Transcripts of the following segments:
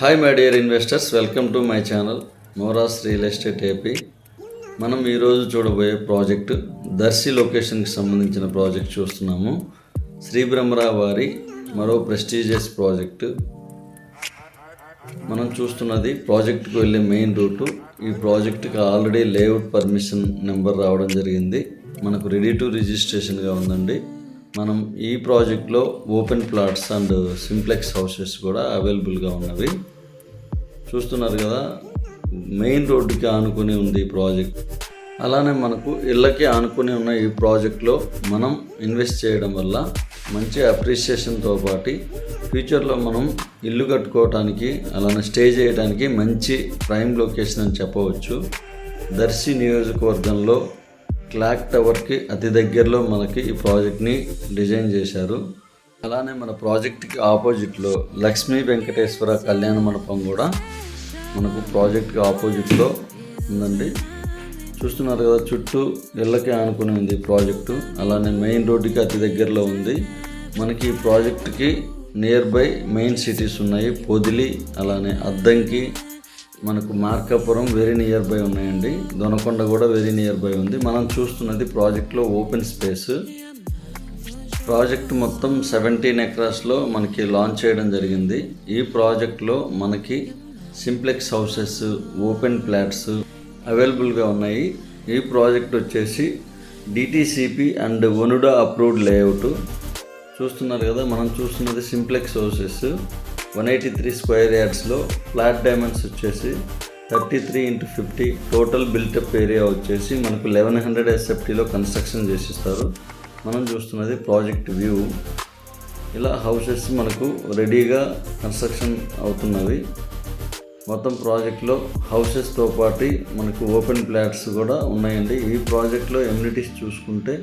Hi my dear investors, welcome to my channel Moras real estate AP. మనం ఈరోజు చూడబోయే project Darsi లొకేషన్కి సంబంధించిన ప్రాజెక్ట్ చూస్తున్నాము. శ్రీ బ్రహ్మరావు వారి మరో ప్రెస్టీజియస్ ప్రాజెక్టు. మనం చూస్తున్నది ప్రాజెక్టుకు వెళ్ళే మెయిన్ రూటు. ఈ ప్రాజెక్టుకి ఆల్రెడీ లేఅవుట్ పర్మిషన్ నెంబర్ రావడం జరిగింది. మనకు రెడీ టు రిజిస్ట్రేషన్గా ఉందండి. మనం ఈ ప్రాజెక్ట్లో open plots and simplex houses కూడా అవైలబుల్గా ఉన్నవి. చూస్తున్నారు కదా, మెయిన్ రోడ్డుకి ఆనుకొని ఉంది ఈ ప్రాజెక్ట్. అలానే మనకు ఇళ్ళకి ఆనుకొని ఉన్న ఈ ప్రాజెక్ట్లో మనం ఇన్వెస్ట్ చేయడం వల్ల మంచి అప్రిషియేషన్తో పాటు ఫ్యూచర్లో మనం ఇల్లు కట్టుకోవడానికి అలానే స్టే చేయడానికి మంచి ప్రైమ్ లొకేషన్ అని చెప్పవచ్చు. దర్శి నియోజకవర్గంలో క్లాక్ టవర్కి అతి దగ్గరలో మనకి ఈ ప్రాజెక్ట్ని డిజైన్ చేశారు. అలానే మన ప్రాజెక్ట్కి ఆపోజిట్లో లక్ష్మీ వెంకటేశ్వర కళ్యాణ మండపం కూడా మనకు ప్రాజెక్ట్కి ఆపోజిట్లో ఉందండి. చూస్తున్నారు కదా, చుట్టూ ఇళ్ళకి ఆనుకుని ఉంది ప్రాజెక్టు. అలానే మెయిన్ రోడ్డుకి అతి దగ్గరలో ఉంది. మనకి ఈ ప్రాజెక్టుకి నియర్ బై మెయిన్ సిటీస్ ఉన్నాయి. పొదిలి, అలానే అద్దంకి, మనకు మార్కాపురం వెరీ నియర్ బై ఉన్నాయండి. దొనకొండ కూడా వెరీ నియర్ బై ఉంది. మనం చూస్తున్నది ప్రాజెక్ట్లో ఓపెన్ స్పేస్. ప్రాజెక్ట్ మొత్తం 17 ఎకరాస్లో మనకి లాంచ్ చేయడం జరిగింది. ఈ ప్రాజెక్ట్లో మనకి సింప్లెక్స్ హౌసెస్, ఓపెన్ ఫ్లాట్స్ అవైలబుల్గా ఉన్నాయి. ఈ ప్రాజెక్ట్ వచ్చేసి డిటిసిపి అండ్ ఒనుడా అప్రూవ్డ్ లేఅవుట్. చూస్తున్నారు కదా, మనం చూస్తున్నది సింప్లెక్స్ హౌసెస్ 183 స్క్వేర్ యార్డ్స్లో. ఫ్లాట్ డైమెన్షన్స్ వచ్చేసి 33x50. టోటల్ బిల్టప్ ఏరియా వచ్చేసి మనకు 1100 SFTలో కన్స్ట్రక్షన్ చేసిస్తారు. మనం చూస్తున్నది ప్రాజెక్ట్ వ్యూ. ఇలా హౌసెస్ మనకు రెడీగా కన్స్ట్రక్షన్ అవుతున్నవి. మొత్తం ప్రాజెక్ట్లో హౌసెస్తో పాటు మనకు ఓపెన్ ఫ్లాట్స్ కూడా ఉన్నాయండి. ఈ ప్రాజెక్ట్లో ఎమ్యూనిటీస్ చూసుకుంటే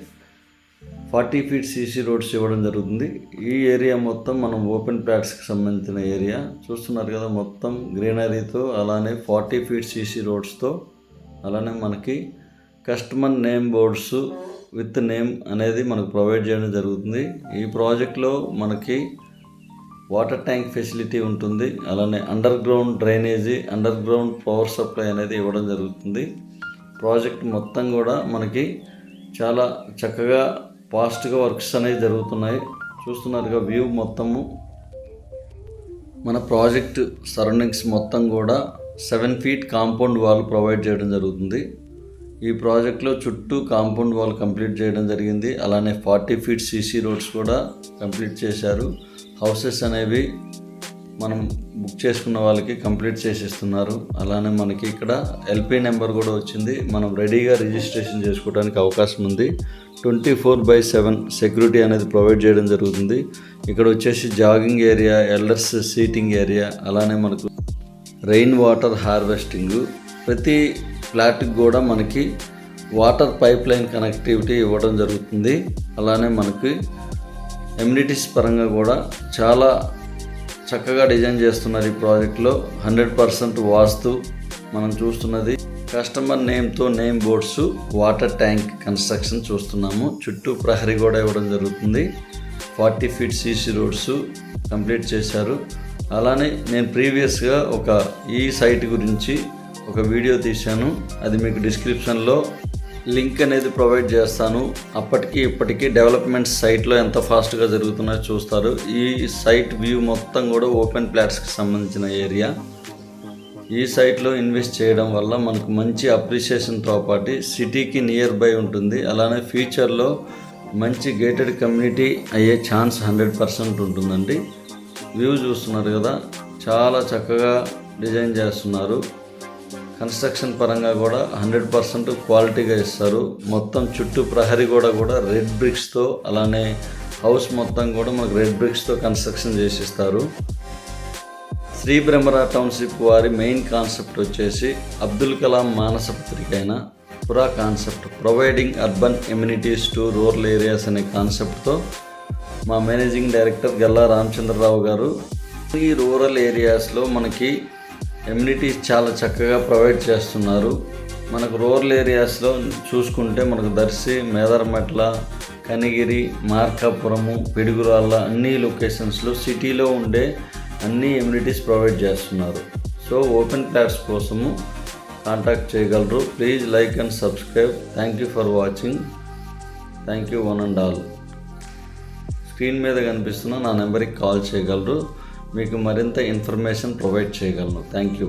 40 feet CC రోడ్స్ ఇవ్వడం జరుగుతుంది. ఈ ఏరియా మొత్తం మనం ఓపెన్ ఫ్లాట్స్కి సంబంధించిన ఏరియా. చూస్తున్నారు కదా, మొత్తం గ్రీనరీతో, అలానే 40 feet CC రోడ్స్తో, అలానే మనకి customer name boards with name అనేది మనకు ప్రొవైడ్ చేయడం జరుగుతుంది. ఈ ప్రాజెక్ట్లో మనకి వాటర్ ట్యాంక్ ఫెసిలిటీ ఉంటుంది. అలానే under ground drainage, under ground power supply అనేది ఇవ్వడం జరుగుతుంది. ప్రాజెక్ట్ మొత్తం కూడా మనకి చాలా చక్కగా ఫాస్ట్గా వర్క్స్ అనేవి జరుగుతున్నాయి. చూస్తున్నారుగా వ్యూ మొత్తము. మన ప్రాజెక్ట్ సరౌండింగ్స్ మొత్తం కూడా 7 feet కాంపౌండ్ వాల్ ప్రొవైడ్ చేయడం జరుగుతుంది. ఈ ప్రాజెక్ట్లో చుట్టూ కాంపౌండ్ వాల్ కంప్లీట్ చేయడం జరిగింది. అలానే 40 feet CC రోడ్స్ కూడా కంప్లీట్ చేశారు. హౌసెస్ అనేవి మనం బుక్ చేసుకున్న వాళ్ళకి కంప్లీట్ చేసిస్తున్నారు. అలానే మనకి ఇక్కడ LP నెంబర్ కూడా వచ్చింది. మనం రెడీగా రిజిస్ట్రేషన్ చేసుకోవడానికి అవకాశం ఉంది. 24/7 సెక్యూరిటీ అనేది ప్రొవైడ్ చేయడం జరుగుతుంది. ఇక్కడ వచ్చేసి jogging area, elders seating area, అలానే మనకు రెయిన్ వాటర్ హార్వెస్టింగ్. ప్రతి ఫ్లాట్కి కూడా మనకి వాటర్ పైప్ లైన్ కనెక్టివిటీ ఇవ్వడం జరుగుతుంది. అలానే మనకి ఎమ్యూనిటీస్ పరంగా కూడా చాలా చక్కగా డిజైన్ చేస్తున్నారు. ఈ ప్రాజెక్ట్లో 100% వాస్తు. మనం చూస్తున్నది కస్టమర్ నేమ్తో name boards, water tank construction చూస్తున్నాము. చుట్టూ ప్రహరీ కూడా ఇవ్వడం జరుగుతుంది. 40 feet CC రోడ్స్ కంప్లీట్ చేశారు. అలానే నేను ప్రీవియస్గా ఈ సైట్ గురించి ఒక వీడియో తీశాను. అది మీకు డిస్క్రిప్షన్లో లింక్ అనేది ప్రొవైడ్ చేస్తాను. అప్పటికి ఇప్పటికీ డెవలప్మెంట్స్ సైట్లో ఎంత ఫాస్ట్గా జరుగుతున్నాయో చూస్తారు. ఈ సైట్ వ్యూ మొత్తం కూడా ఓపెన్ ఫ్లాట్స్కి సంబంధించిన ఏరియా. ఈ సైట్లో ఇన్వెస్ట్ చేయడం వల్ల మనకు మంచి అప్రిషియేషన్తో పాటు సిటీకి నియర్ బై ఉంటుంది. అలానే ఫ్యూచర్లో మంచి గేటెడ్ కమ్యూనిటీ అయ్యే ఛాన్స్ 100% ఉంటుందండి. వ్యూ చూస్తున్నారు కదా, చాలా చక్కగా డిజైన్ చేస్తున్నారు. కన్స్ట్రక్షన్ పరంగా కూడా 100% క్వాలిటీగా ఇస్తారు. మొత్తం చుట్టూ ప్రహరీ కూడా రెడ్ బ్రిక్స్తో, అలానే హౌస్ మొత్తం కూడా మనకు రెడ్ బ్రిక్స్తో కన్స్ట్రక్షన్ చేసిస్తారు. శ్రీ బ్రహ్మరావు టౌన్షిప్ వారి మెయిన్ కాన్సెప్ట్ వచ్చేసి అబ్దుల్ కలాం మానస పత్రిక అయిన పురా concept, providing urban amenities to rural areas అనే కాన్సెప్ట్తో మా మేనేజింగ్ డైరెక్టర్ గల్లా రామచంద్రరావు గారు ఈ రూరల్ ఏరియాస్లో మనకి ఎమ్యూనిటీస్ చాలా చక్కగా ప్రొవైడ్ చేస్తున్నారు. మనకు రూరల్ ఏరియాస్లో చూసుకుంటే మనకు దర్శి, మేదరమెట్ల, కనిగిరి, మార్కాపురము, పిడుగురాళ్ళ అన్ని లొకేషన్స్లో సిటీలో ఉండే అన్ని ఎమ్యూనిటీస్ ప్రొవైడ్ చేస్తున్నారు. సో ఓపెన్ ఫ్లాట్స్ కోసము కాంటాక్ట్ చేయగలరు. Please like and subscribe. Thank you for watching. Thank you one and all. Screen మీద కనిపిస్తున్న నా నెంబర్కి కాల్ చేయగలరు. మీకు మరింత ఇన్ఫర్మేషన్ ప్రొవైడ్ చేయగలను. Thank you.